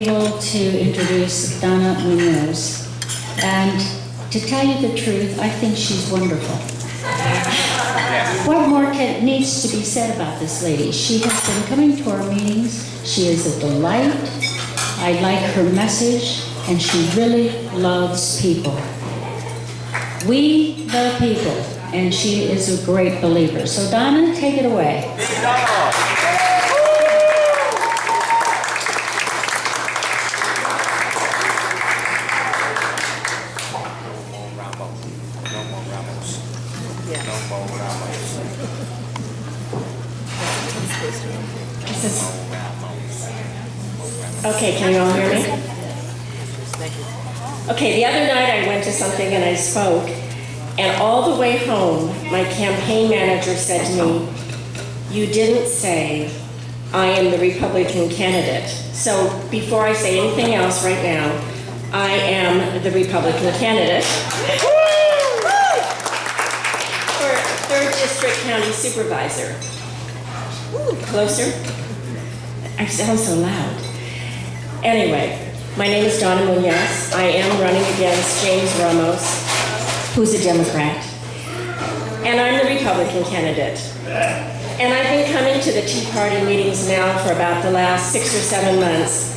Able to introduce Donna Munoz, and to tell you the truth, I think she's wonderful. What more needs to be said about this lady? She has been coming to our meetings. She is a delight. I like her message, and she really loves people. We the people, and she is a great believer. So Donna, take it away. Okay, can you all hear me? Okay, the other night I went to something and I spoke, and all the way home, my campaign manager said to me, "You didn't say, I am the Republican candidate." So before I say anything else right now, I am the Republican candidate for 3rd District County Supervisor. Ooh, closer? I sound so loud. Anyway, my name is Donna Munoz. I am running against James Ramos, who's a Democrat, and I'm the Republican candidate. And I've been coming to the Tea Party meetings now for about the last 6 or 7 months.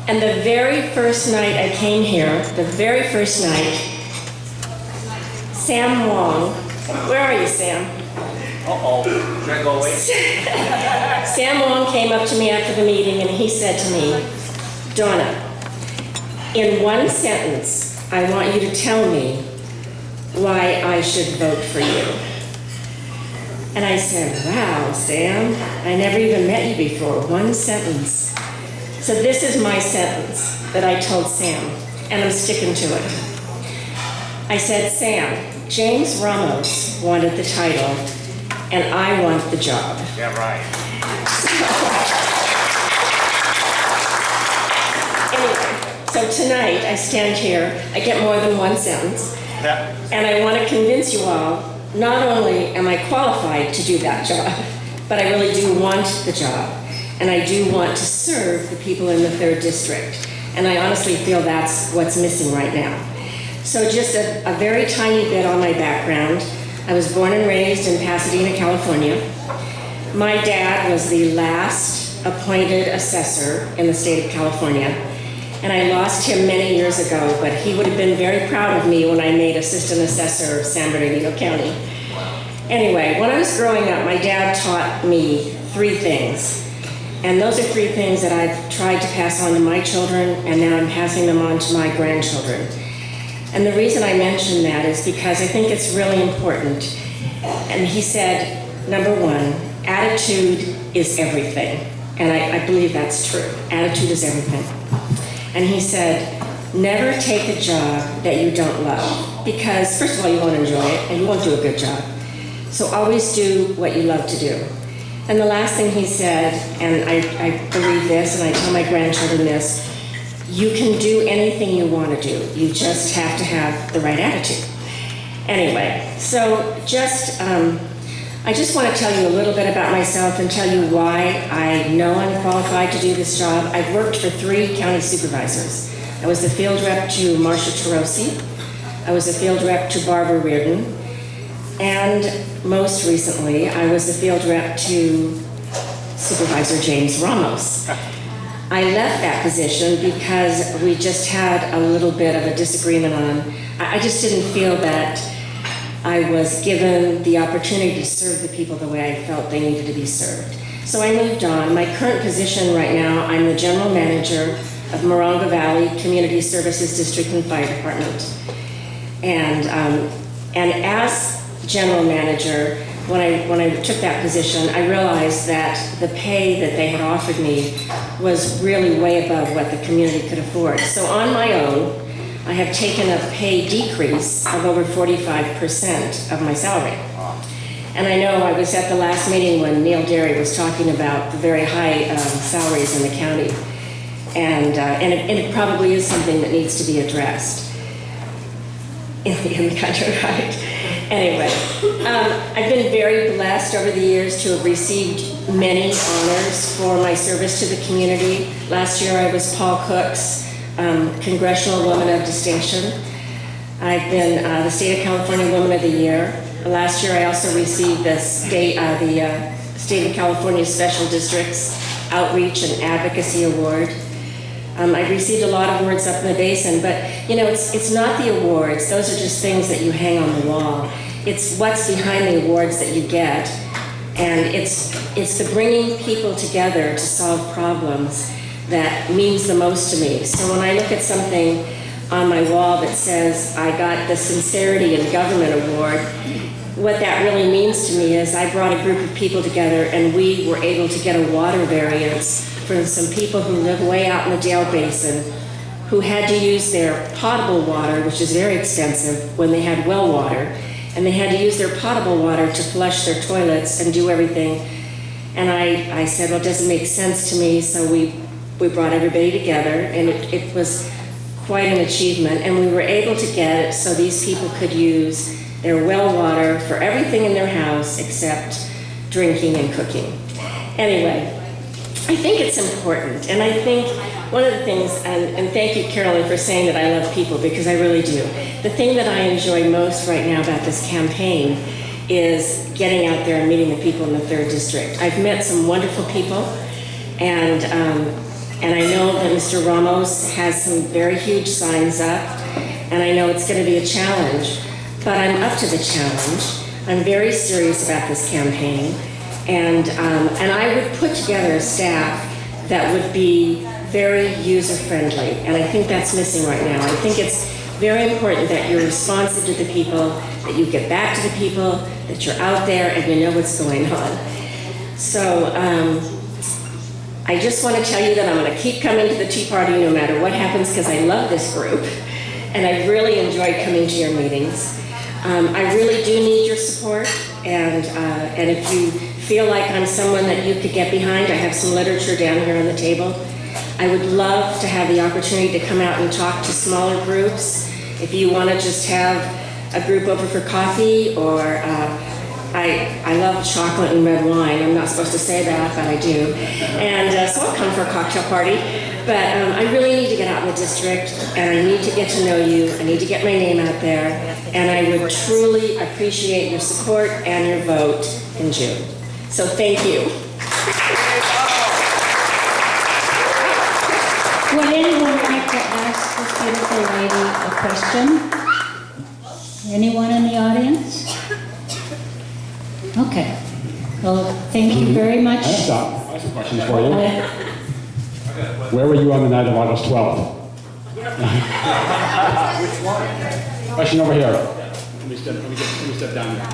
And the very first night I came here, Sam Wong, where are you, Sam? Should I go away? Sam Wong came up to me after the meeting and he said to me, "Donna, in one sentence, I want you to tell me why I should vote for you." And I said, "Wow, Sam, I never even met you before. One sentence." So this is my sentence that I told Sam, and I'm sticking to it. I said, "Sam, James Ramos wanted the title, and I want the job." Yeah, right. So tonight, I stand here, I get more than one sentence, and I want to convince you all, not only am I qualified to do that job, but I really do want the job, and I do want to serve the people in the 3rd District, and I honestly feel that's what's missing right now. So just a very tiny bit on my background. I was born and raised in Pasadena, California. My dad was the last appointed assessor in the state of California. And I lost him many years ago, but he would have been very proud of me when I made assistant assessor of San Bernardino County. Anyway, when I was growing up, my dad taught me 3 things. And those are 3 things that I've tried to pass on to my children, and now I'm passing them on to my grandchildren. And the reason I mention that is because I think it's really important. And he said, number 1, attitude is everything. And I believe that's true. Attitude is everything. And he said, never take a job that you don't love, because first of all, you won't enjoy it and you won't do a good job. So always do what you love to do. And the last thing he said, and I believe this, and I tell my grandchildren this, you can do anything you want to do. You just have to have the right attitude. Anyway, so I just want to tell you a little bit about myself and tell you why I know I'm qualified to do this job. I've worked for 3 county supervisors. I was the field rep to Marcia Tarosi. I was the field rep to Barbara Reardon. And most recently, I was the field rep to Supervisor James Ramos. I left that position because we just had a little bit of a disagreement on, I just didn't feel that I was given the opportunity to serve the people the way I felt they needed to be served. So I moved on. My current position right now, I'm the general manager of Morongo Valley Community Services District and Fire Department. And as general manager, when I took that position, I realized that the pay that they had offered me was really way above what the community could afford. So on my own, I have taken a pay decrease of over 45% of my salary. And I know I was at the last meeting when Neil Derry was talking about the very high salaries in the county. And it probably is something that needs to be addressed in the country, right? Anyway, I've been very blessed over the years to have received many honors for my service to the community. Last year I was Paul Cook's Congressional Woman of Distinction. I've been the State of California Woman of the Year. Last year I also received the State of California Special Districts Outreach and Advocacy Award. I've received a lot of awards up in the basin, but you know, it's not the awards. Those are just things that you hang on the wall. It's what's behind the awards that you get, and it's the bringing people together to solve problems that means the most to me. So when I look at something on my wall that says I got the Sincerity in Government Award, what that really means to me is I brought a group of people together and we were able to get a water variance from some people who live way out in the Dale Basin who had to use their potable water, which is very expensive, when they had well water, and they had to use their potable water to flush their toilets and do everything. And I said, well, it doesn't make sense to me, so we brought everybody together, and it was quite an achievement, and we were able to get it so these people could use their well water for everything in their house except drinking and cooking. Anyway, I think it's important, and I think one of the things, and thank you, Carolyn, for saying that I love people, because I really do. The thing that I enjoy most right now about this campaign is getting out there and meeting the people in the 3rd District. I've met some wonderful people, and I know that Mr. Ramos has some very huge signs up, and I know it's going to be a challenge, but I'm up to the challenge. I'm very serious about this campaign, and I would put together a staff that would be very user-friendly, and I think that's missing right now. I think it's very important that you're responsive to the people, that you get back to the people, that you're out there and you know what's going on. So I just want to tell you that I'm going to keep coming to the Tea Party no matter what happens, because I love this group, and I really enjoyed coming to your meetings. I really do need your support, and if you feel like I'm someone that you could get behind, I have some literature down here on the table. I would love to have the opportunity to come out and talk to smaller groups. If you want to just have a group over for coffee, or I love chocolate and red wine. I'm not supposed to say that, but I do. And so I'll come for a cocktail party. But I really need to get out in the district, and I need to get to know you. I need to get my name out there. And I would truly appreciate your support and your vote in June. So thank you. Would anyone like to ask this beautiful lady a question? Anyone in the audience? Okay. Well, thank you very much. I have some questions for you. Where were you on the night of August 12th? Which one? Question over here. Let me step down here.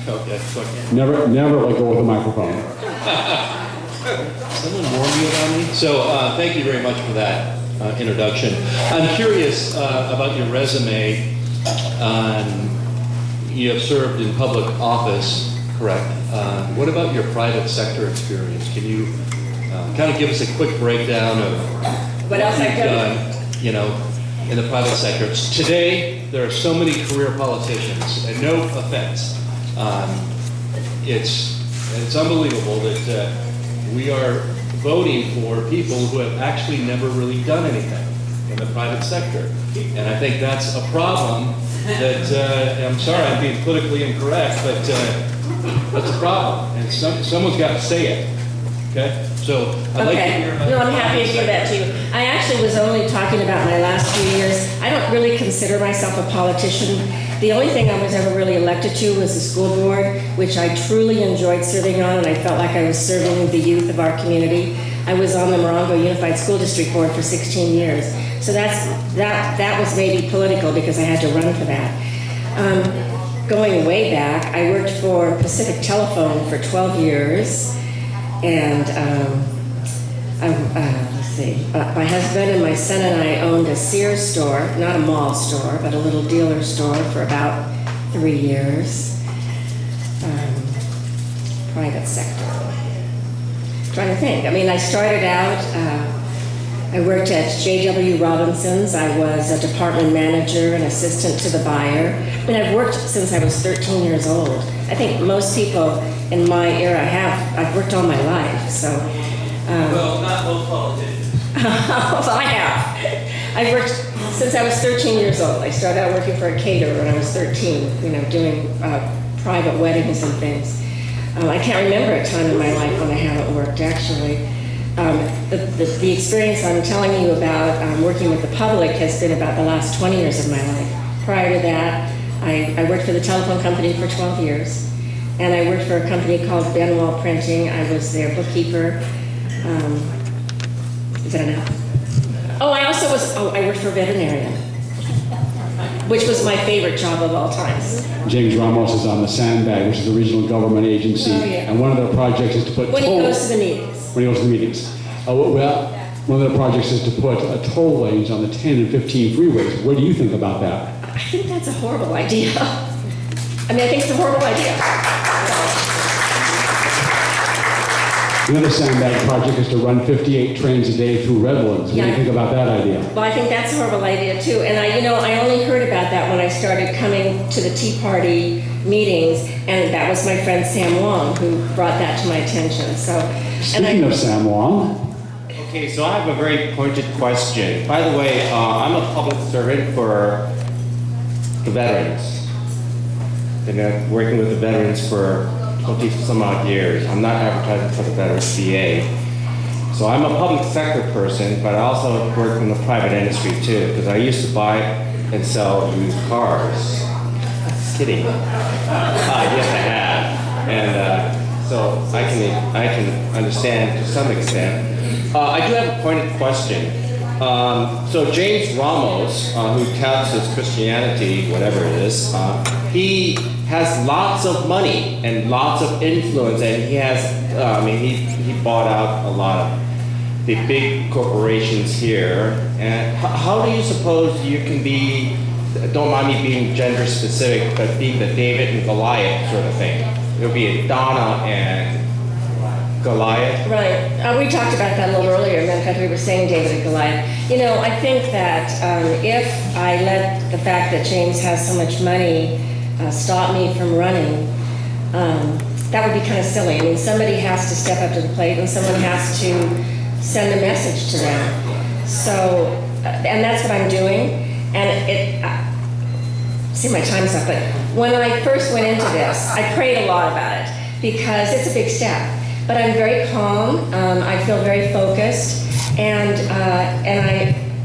Okay. Never let go of the microphone. Someone warned you about me? So thank you very much for that introduction. I'm curious about your resume. You have served in public office, correct? What about your private sector experience? Can you kind of give us a quick breakdown of What else I've you've done? you know, in the private sector? Today, there are so many career politicians, and no offense. It's unbelievable that we are voting for people who have actually never really done anything in the private sector. And I think that's a problem that, I'm sorry I'm being politically incorrect, but that's a problem. And someone's got to say it, okay? So I'd like to hear No, I'm happy to give that to you. I actually was only talking about my last few years. I don't really consider myself a politician. The only thing I was ever really elected to was the school board, which I truly enjoyed serving on, and I felt like I was serving the youth of our community. I was on the Morongo Unified School District Board for 16 years. So that was maybe political because I had to run for that. Going way back, I worked for Pacific Telephone for 12 years. And let's see, my husband and my son and I owned a Sears store, not a mall store, but a little dealer store for about 3 years. Private sector. Trying to think. I mean, I started out I worked at J.W. Robinson's. I was a department manager and assistant to the buyer. I mean, I've worked since I was 13 years old. I think most people in my era I've worked all my life, so. Well, not most politicians. Well, I have. I've worked since I was 13 years old. I started out working for a caterer when I was 13, doing private weddings and things. I can't remember a time in my life when I haven't worked, actually. The experience I'm telling you about working with the public has been about the last 20 years of my life. Prior to that, I worked for the telephone company for 12 years, and I worked for a company called Benwall Printing. I was their bookkeeper. Is that enough? Oh, I worked for a veterinarian, which was my favorite job of all times. James Ramos is on the Sandbag, which is a regional government agency, Oh, yeah. and one of their projects is to put When he goes to the meetings. When he goes to the meetings. Well, one of their projects is to put toll lanes on the 10 and 15 freeways. What do you think about that? I think that's a horrible idea. I think it's a horrible idea. The other Sandbag project is to run 58 trains a day through Redlands. What do you Yeah. think about that idea? Well, I think that's a horrible idea too. And I only heard about that when I started coming to the Tea Party meetings, and that was my friend Sam Wong who brought that to my attention. Speaking of Sam Wong, Okay, so I have a very pointed question. By the way, I'm a public servant for the veterans. Been working with the veterans for 20 some odd years. I'm not advertising for the Veterans VA. So I'm a public sector person, but I also work in the private industry too, because I used to buy and sell used cars. Kidding. Yes, I have. And so I can understand to some extent. I do have a pointed question. So James Ramos, who touts his Christianity, whatever it is, he has lots of money and lots of influence, and he has, he bought out a lot of the big corporations here. And how do you suppose you can be, don't mind me being gender specific, but being the David and Goliath sort of thing? It would be a Donna and Goliath. Right. We talked about that a little earlier. In fact, we were saying David and Goliath. I think that if I let the fact that James has so much money stop me from running, that would be kind of silly. Somebody has to step up to the plate, and someone has to send a message to them. So, and that's what I'm doing. And see, my time's up, but when I first went into this, I prayed a lot about it because it's a big step. But I'm very calm. I feel very focused, and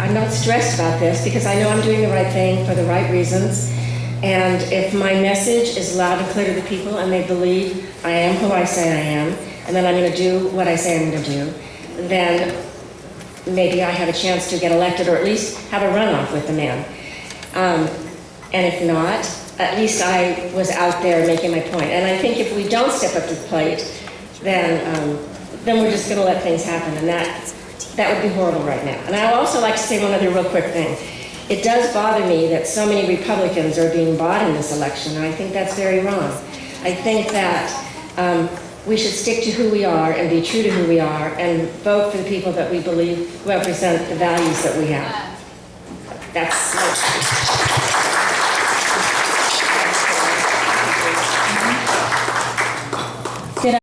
I'm not stressed about this because I know I'm doing the right thing for the right reasons. And if my message is loud and clear to the people, and they believe I am who I say I am, and that I'm going to do what I say I'm going to do, then maybe I have a chance to get elected, or at least have a runoff with the man. And if not, at least I was out there making my point. And I think if we don't step up to the plate, then we're just going to let things happen, and that would be horrible right now. And I would also like to say one other real quick thing. It does bother me that so many Republicans are being bought in this election, and I think that's very wrong. I think that we should stick to who we are and be true to who we are and vote for the people that we believe represent the values that we have. That's